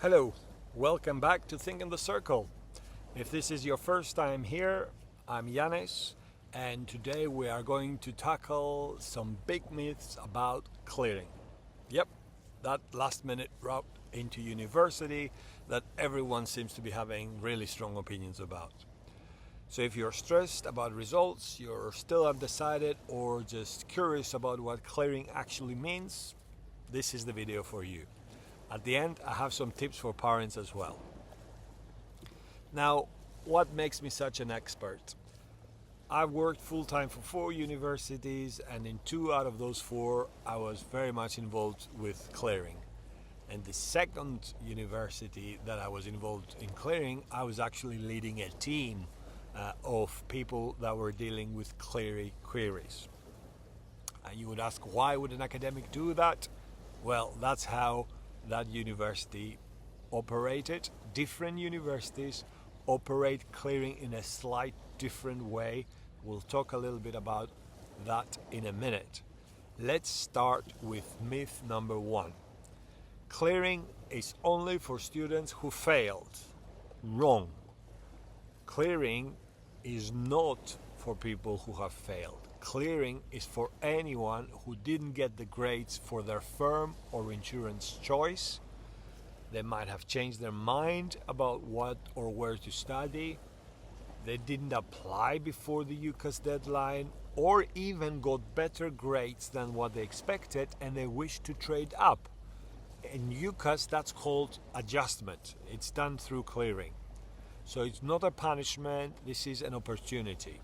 Hello, welcome back to Think in the Circle. If this is your first time here, I'm Yanis, and today we are going to tackle some big myths about clearing. Yep, that last minute route into university that everyone seems to be having really strong opinions about. So if you're stressed about results, you're still undecided, or just curious about what clearing actually means, this is the video for you. At the end, I have some tips for parents as well. Now, what makes me such an expert? I've worked full-time for 4 universities, and in 2 out of those 4, I was very much involved with clearing. And the second university that I was involved in clearing, I was actually leading a team of people that were dealing with clearing queries. And you would ask, why would an academic do that? Well, that's how that university operated. Different universities operate clearing in a slight different way. We'll talk a little bit about that in a minute. Let's start with myth number 1. Clearing is only for students who failed. Wrong. Clearing is not for people who have failed. Clearing is for anyone who didn't get the grades for their firm or insurance choice. They might have changed their mind about what or where to study. They didn't apply before the UCAS deadline, or even got better grades than what they expected and they wish to trade up. In UCAS, that's called adjustment. It's done through clearing. So it's not a punishment, this is an opportunity.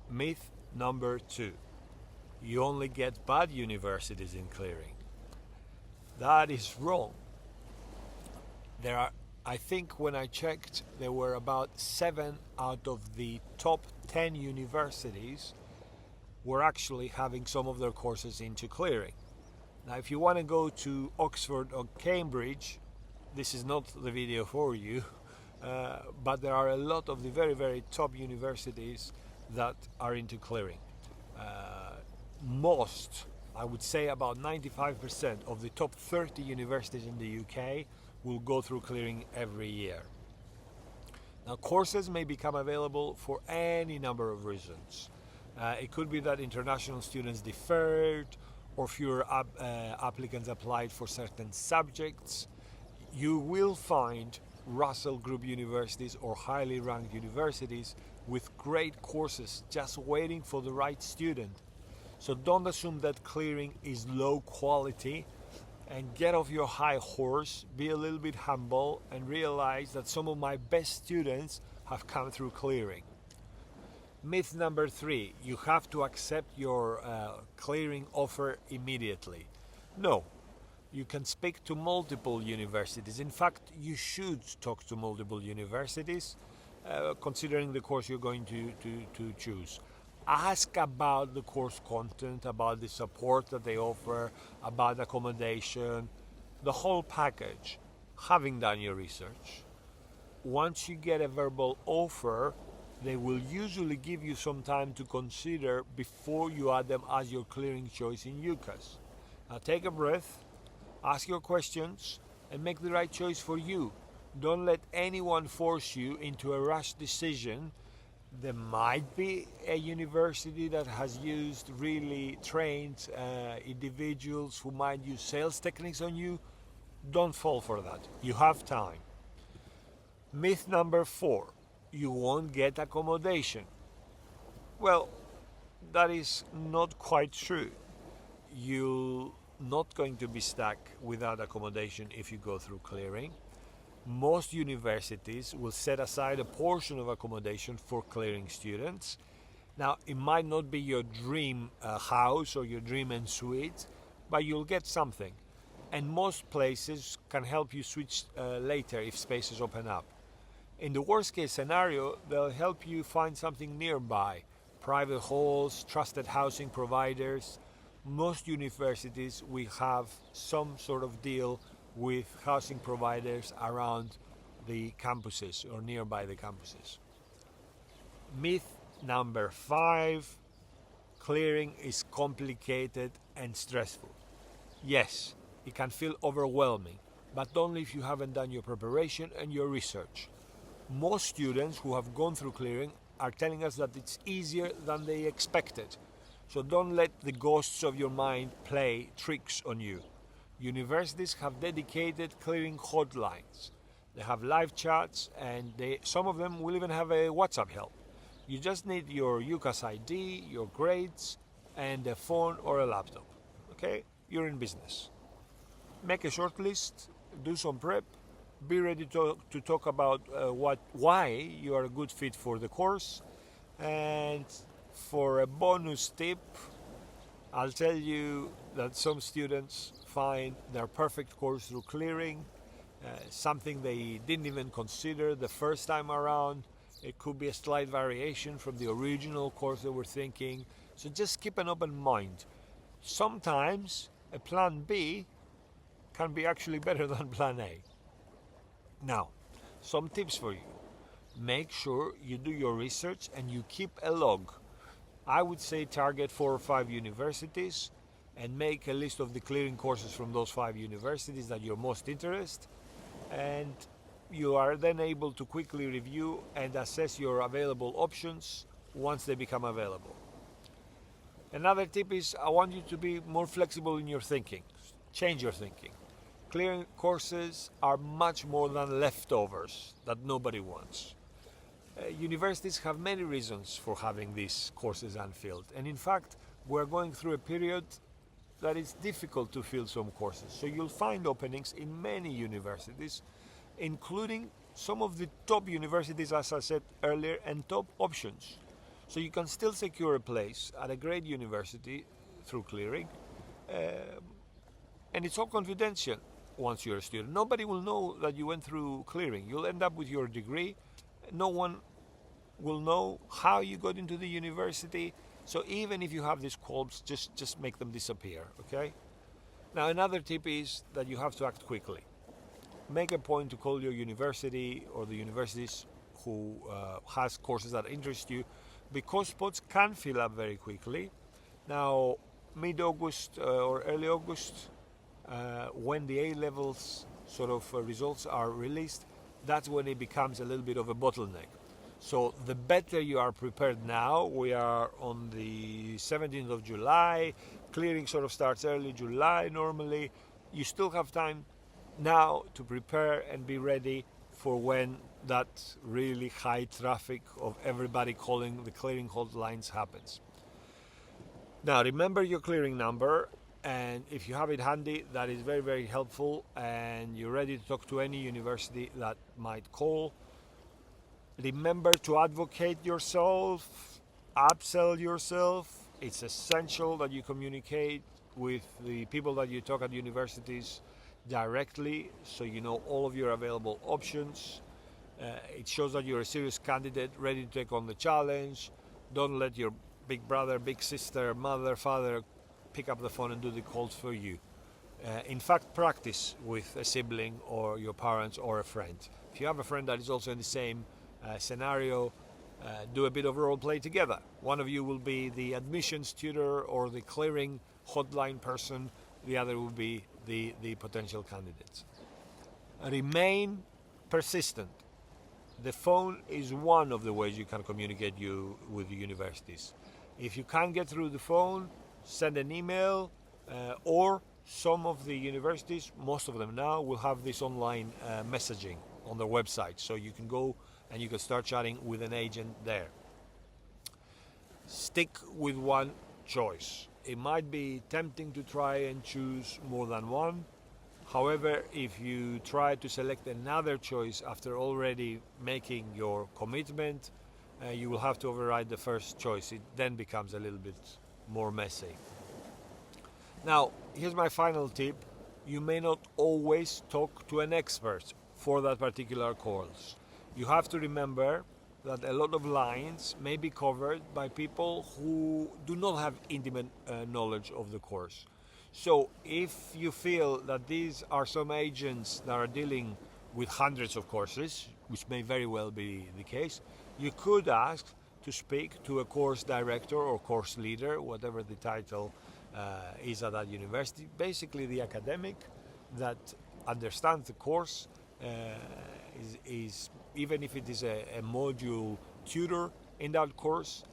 Myth number 2. You only get bad universities in clearing. That is wrong. I think when I checked, there were about 7 out of the top 10 universities were actually having some of their courses into clearing. Now, if you want to go to Oxford or Cambridge, this is not the video for you, but there are a lot of the very, very top universities that are into clearing. Most, I would say about 95% of the top 30 universities in the UK will go through clearing every year. Now, courses may become available for any number of reasons. It could be that international students deferred, or fewer applicants applied for certain subjects. You will find Russell Group universities or highly ranked universities with great courses just waiting for the right student. So don't assume that clearing is low quality, and get off your high horse, be a little bit humble, and realize that some of my best students have come through clearing. Myth number 3, you have to accept your clearing offer immediately. No. You can speak to multiple universities. In fact, you should talk to multiple universities, considering the course you're going to choose. Ask about the course content, about the support that they offer, about accommodation, the whole package, having done your research. Once you get a verbal offer, they will usually give you some time to consider before you add them as your clearing choice in UCAS. Now take a breath, ask your questions, and make the right choice for you. Don't let anyone force you into a rash decision. There might be a university that has used really trained individuals who might use sales techniques on you. Don't fall for that. You have time. Myth number 4. You won't get accommodation. Well, that is not quite true. You're not going to be stuck without accommodation if you go through clearing. Most universities will set aside a portion of accommodation for clearing students. Now, it might not be your dream house or your dream en suite, but you'll get something. And most places can help you switch later if spaces open up. In the worst case scenario, they'll help you find something nearby. Private halls, trusted housing providers. Most universities will have some sort of deal with housing providers around the campuses or nearby the campuses. Myth number 5, clearing is complicated and stressful. Yes, it can feel overwhelming. but only if you haven't done your preparation and your research. Most students who have gone through clearing are telling us that it's easier than they expected. So don't let the ghosts of your mind play tricks on you. Universities have dedicated clearing hotlines. They have live chats, and some of them will even have a WhatsApp help. You just need your UCAS ID, your grades, and a phone or a laptop. Okay? You're in business. Make a short list, do some prep, be ready to talk about why you are a good fit for the course. And for a bonus tip, I'll tell you that some students find their perfect course through clearing, something they didn't even consider the first time around. It could be a slight variation from the original course they were thinking. So just keep an open mind. Sometimes a plan B can be actually better than plan A. Now, some tips for you. Make sure you do your research and you keep a log. I would say target 4 or 5 universities and make a list of the clearing courses from those 5 universities that you're most interested, and you are then able to quickly review and assess your available options once they become available. Another tip is I want you to be more flexible in your thinking. Change your thinking. Clearing courses are much more than leftovers that nobody wants. Universities have many reasons for having these courses unfilled, and in fact we're going through a period that is difficult to fill some courses. So you'll find openings in many universities, including some of the top universities, as I said earlier, and top options. So you can still secure a place at a great university through clearing, and it's all confidential once you're a student. Nobody will know that you went through clearing. You'll end up with your degree. No one will know how you got into the university. So even if you have these qualms, just make them disappear, okay? Now another tip is that you have to act quickly. Make a point to call your university or the universities who has courses that interest you, because spots can fill up very quickly. Now, mid-August or early August, when the A-levels sort of results are released, that's when it becomes a little bit of a bottleneck. So the better you are prepared now, we are on the 17th of July, clearing sort of starts early July normally, you still have time now to prepare and be ready for when that really high traffic of everybody calling the clearing hotlines happens. Now remember your clearing number, and if you have it handy, that is very, very helpful, and you're ready to talk to any university that might call. Remember to advocate yourself, upsell yourself. It's essential that you communicate with the people that you talk at universities directly, so you know all of your available options. It shows that you're a serious candidate, ready to take on the challenge. Don't let your big brother, big sister, mother, father pick up the phone and do the calls for you. In fact, practice with a sibling or your parents or a friend. If you have a friend that is also in the same scenario, do a bit of role play together. One of you will be the admissions tutor or the clearing hotline person, the other will be the potential candidates. Remain persistent. The phone is one of the ways you can communicate with the universities. If you can't get through the phone, send an email, or some of the universities, most of them now, will have this online messaging on their website, so you can go and you can start chatting with an agent there. Stick with one choice. It might be tempting to try and choose more than one. However, if you try to select another choice after already making your commitment, you will have to override the first choice. It then becomes a little bit more messy. Now, here's my final tip. You may not always talk to an expert for that particular course. You have to remember that a lot of lines may be covered by people who do not have intimate knowledge of the course. So if you feel that these are some agents that are dealing with hundreds of courses, which may very well be the case, you could ask to speak to a course director or course leader, whatever the title is at that university, basically the academic that understands the course, is even if it is a module tutor in that course.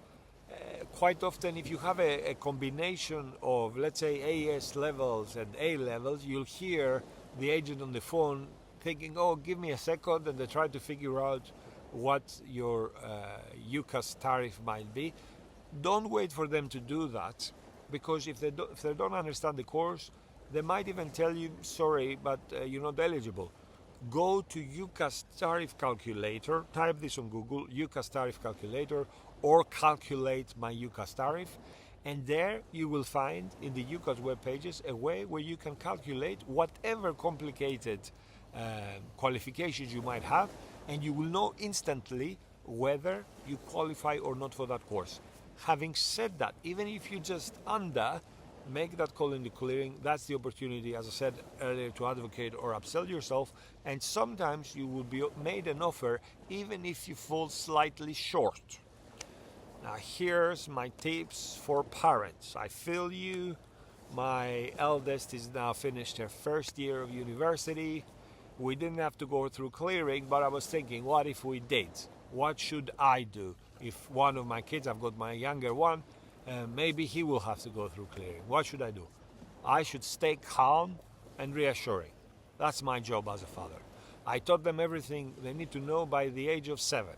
Quite often, if you have a combination of, let's say, AS levels and A levels, you'll hear the agent on the phone thinking, oh, give me a second, and they try to figure out what your UCAS tariff might be. Don't wait for them to do that, because if they don't understand the course, they might even tell you, sorry, but you're not eligible. Go to UCAS tariff calculator, type this on Google, UCAS tariff calculator, or calculate my UCAS tariff, and there you will find in the UCAS web pages a way where you can calculate whatever complicated qualifications you might have, and you will know instantly whether you qualify or not for that course. Having said that, even if you just make that call in the clearing, that's the opportunity, as I said earlier, to advocate or upsell yourself, and sometimes you will be made an offer even if you fall slightly short. Now here's my tips for parents. I feel you. My eldest is now finished her first year of university. We didn't have to go through clearing, but I was thinking, what if we did? What should I do? If one of my kids, I've got my younger one, maybe he will have to go through clearing. What should I do? I should stay calm and reassuring. That's my job as a father. I taught them everything they need to know by the age of 7.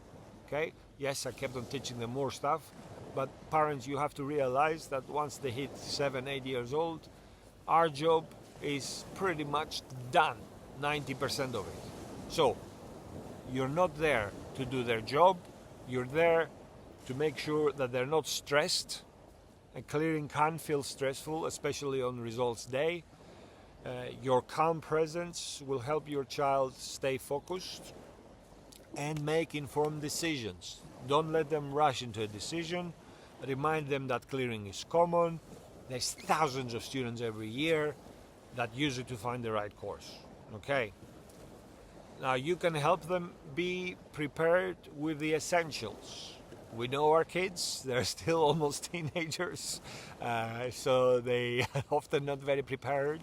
Okay? Yes, I kept on teaching them more stuff, but parents, you have to realize that once they hit 7, 8 years old, our job is pretty much done, 90% of it. So, you're not there to do their job, you're there to make sure that they're not stressed, and clearing can feel stressful, especially on results day. Your calm presence will help your child stay focused and make informed decisions. Don't let them rush into a decision. Remind them that clearing is common. There's thousands of students every year that use it to find the right course. Okay. Now you can help them be prepared with the essentials. We know our kids, they're still almost teenagers, so they are often not very prepared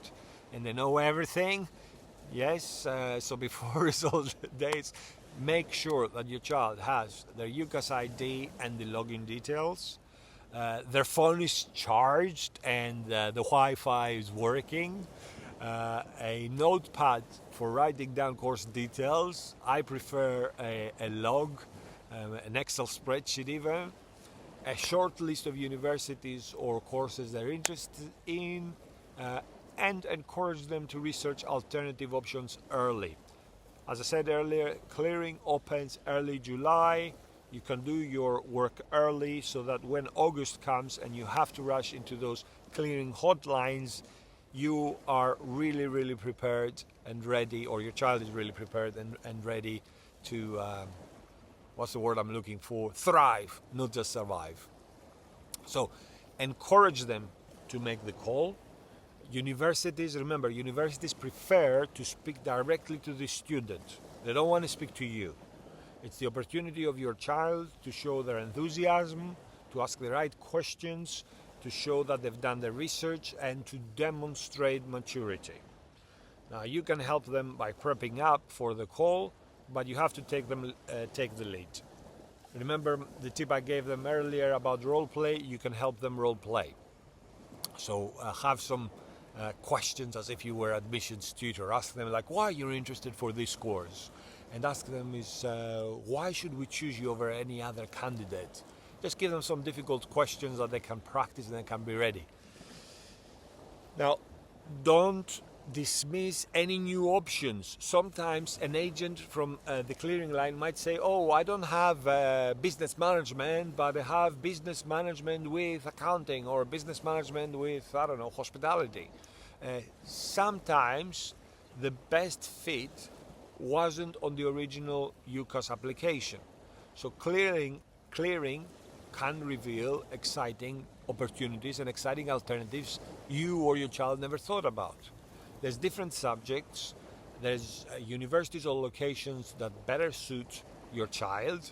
and they know everything. Yes, so before result days, make sure that your child has their UCAS ID and the login details. Their phone is charged and the Wi-Fi is working. A notepad for writing down course details. I prefer a log, an Excel spreadsheet even. A short list of universities or courses they're interested in, and encourage them to research alternative options early. As I said earlier, clearing opens early July. You can do your work early so that when August comes and you have to rush into those clearing hotlines, you are really, really prepared and ready, or your child is really prepared and ready to, what's the word I'm looking for? Thrive, not just survive. So encourage them to make the call. Universities, remember, universities prefer to speak directly to the student. They don't want to speak to you. It's the opportunity of your child to show their enthusiasm, to ask the right questions, to show that they've done their research, and to demonstrate maturity. Now, you can help them by prepping up for the call, but you have to take the lead. Remember the tip I gave them earlier about role play? You can help them role play. So have some questions as if you were admissions tutor. Ask them like, why you're interested for this course? And ask them why should we choose you over any other candidate? Just give them some difficult questions that they can practice and they can be ready. Now, don't dismiss any new options. Sometimes an agent from the clearing line might say, oh, I don't have business management, but I have business management with accounting, or business management with, I don't know, hospitality. Sometimes the best fit wasn't on the original UCAS application. So clearing can reveal exciting opportunities and exciting alternatives you or your child never thought about. There's different subjects, there's universities or locations that better suit your child.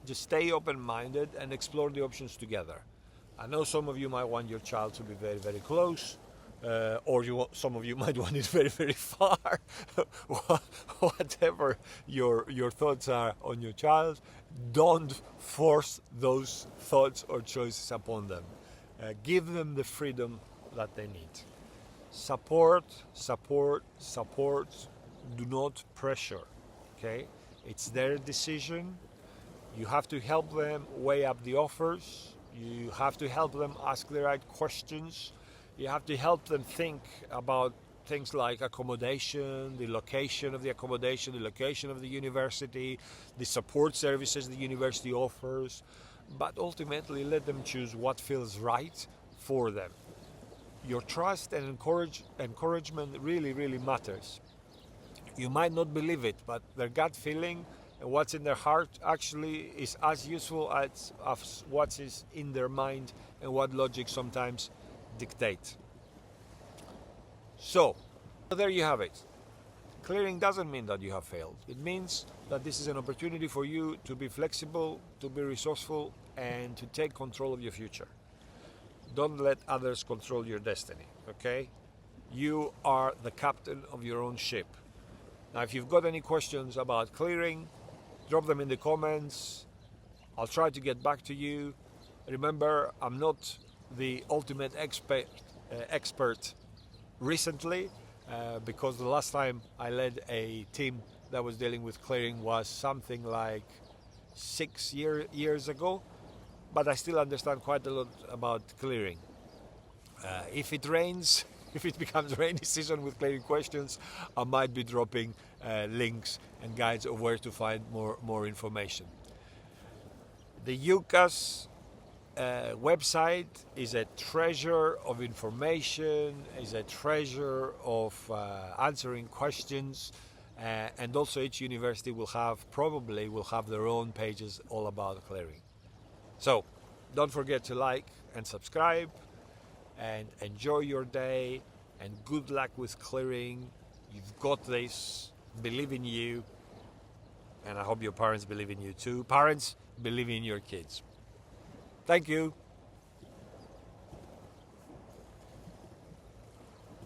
Just stay open-minded and explore the options together. I know some of you might want your child to be very, very close. some of you might want it very, very far. Whatever your thoughts are on your child, don't force those thoughts or choices upon them. Give them the freedom that they need. Support, support, support. Do not pressure. Okay, it's their decision. You have to help them weigh up the offers. You have to help them ask the right questions. You have to help them think about things like accommodation, the location of the accommodation, the location of the university, the support services the university offers, but ultimately let them choose what feels right for them. Your trust and encouragement really, really matters. You might not believe it, but their gut feeling and what's in their heart actually is as useful as what is in their mind and what logic sometimes dictate. So, there you have it. Clearing doesn't mean that you have failed. It means that this is an opportunity for you to be flexible, to be resourceful, and to take control of your future. Don't let others control your destiny, okay? You are the captain of your own ship. Now, if you've got any questions about clearing, drop them in the comments. I'll try to get back to you. Remember, I'm not the ultimate expert recently, because the last time I led a team that was dealing with clearing was something like 6 years ago, but I still understand quite a lot about clearing. If it rains, if it becomes rainy season with clearing questions, I might be dropping links and guides of where to find more information. The UCAS website is a treasure of information, is a treasure of answering questions, and also each university will have their own pages all about clearing. So don't forget to like and subscribe, and enjoy your day, and good luck with clearing. You've got this. Believe in you, and I hope your parents believe in you too. Parents, believe in your kids. Thank you.